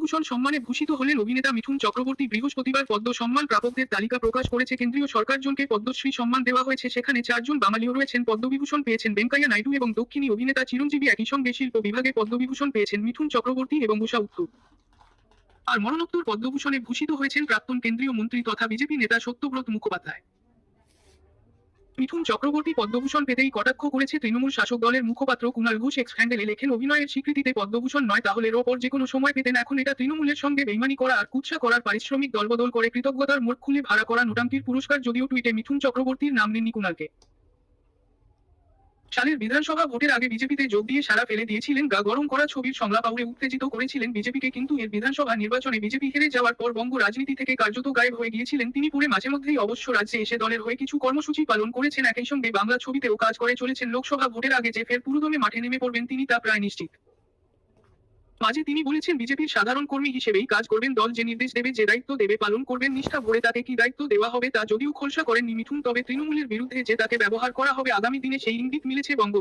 পদ্মভূষণ সম্মানে ভূষিত হলেন অভিনেতা মিঠুন চক্রবর্তী। বৃহস্পতিবার পদ্ম সম্মান প্রাপকদের তালিকা প্রকাশ করেছে কেন্দ্রীয় সরকার। জনকে পদ্মশ্রী সম্মান দেওয়া হয়েছে, সেখানে 4 জন বাঙালিও রয়েছেন। পদ্মবিভূষণ পেয়েছেন ভেঙ্কাইয়া নাইডু এবং দক্ষিণী অভিনেতা চিরঞ্জীবী। একই সঙ্গে শিল্প বিভাগে পদ্মবিভূষণ পেয়েছেন মিঠুন চক্রবর্তী এবং উষা উত্তুপ। আর মরণোত্তর পদ্মভূষণে ভূষিত হয়েছেন প্রাক্তন কেন্দ্রীয় মন্ত্রী তথা বিজেপি নেতা সত্যব্রত মুখোপাধ্যায়। মিঠুন চক্রবর্তী পদ্মভূষণ পেতেই কটাক্ষ করেছে তৃণমূল শাসক দলের মুখপাত্র কুণাল ঘোষ। এক্স হ্যান্ডেলে লেখেন, অভিনয়ের স্বীকৃতিতে পদ্মভূষণ নয়, তাহলে ওপর যে কোনো সময় পেতেন। এখন এটা তৃণমূলের সঙ্গে বেইমানি করা আর কুৎসা করার পারিশ্রমিক দলবদল করে কৃতজ্ঞতার মোড় খুলে ভাড়া করা নোটাঙ্কির পুরস্কার। যদিও টুইটে মিঠুন চক্রবর্তীর নাম নেননি কুণালকে। সালের বিধানসভা ভোটের আগে বিজেপিতে যোগ দিয়ে সারা ফেলে দিয়েছিলেন। গা গরম করা ছবির সংলাপ আউড়ে উত্তেজিত করেছিলেন বিজেপিকে, কিন্তু এর বিধানসভা নির্বাচনে বিজেপি হেরে যাওয়ার পর বঙ্গ রাজনীতি থেকে কার্যত গায়েব হয়ে গিয়েছিলেন তিনি। পরে মাঝে মধ্যেই অবশ্য রাজ্যে এসে দলের হয়ে কিছু কর্মসূচি পালন করেছেন। একই সঙ্গে বাংলা ছবিতেও কাজ করে চলেছেন। লোকসভা ভোটের আগে যে ফের পুরোদমে মাঠে নেমে পড়বেন তিনি, তা প্রায় নিশ্চিত। মাঝে তিনি বলেছেন, বিজেপির সাধারণ কর্মী হিসেবেই কাজ করবেন। দল যে নির্দেশ দেবে, যে দায়িত্ব দেবে পালন করবেন নিষ্ঠা ভরে। তাকে কি দায়িত্ব দেওয়া হবে তা যদিও খোলসা করেননি মিঠুন, তবে তৃণমূলের বিরুদ্ধে যে তাকে ব্যবহার করা হবে আগামী দিনে সেই ইঙ্গিত মিলেছে বঙ্গ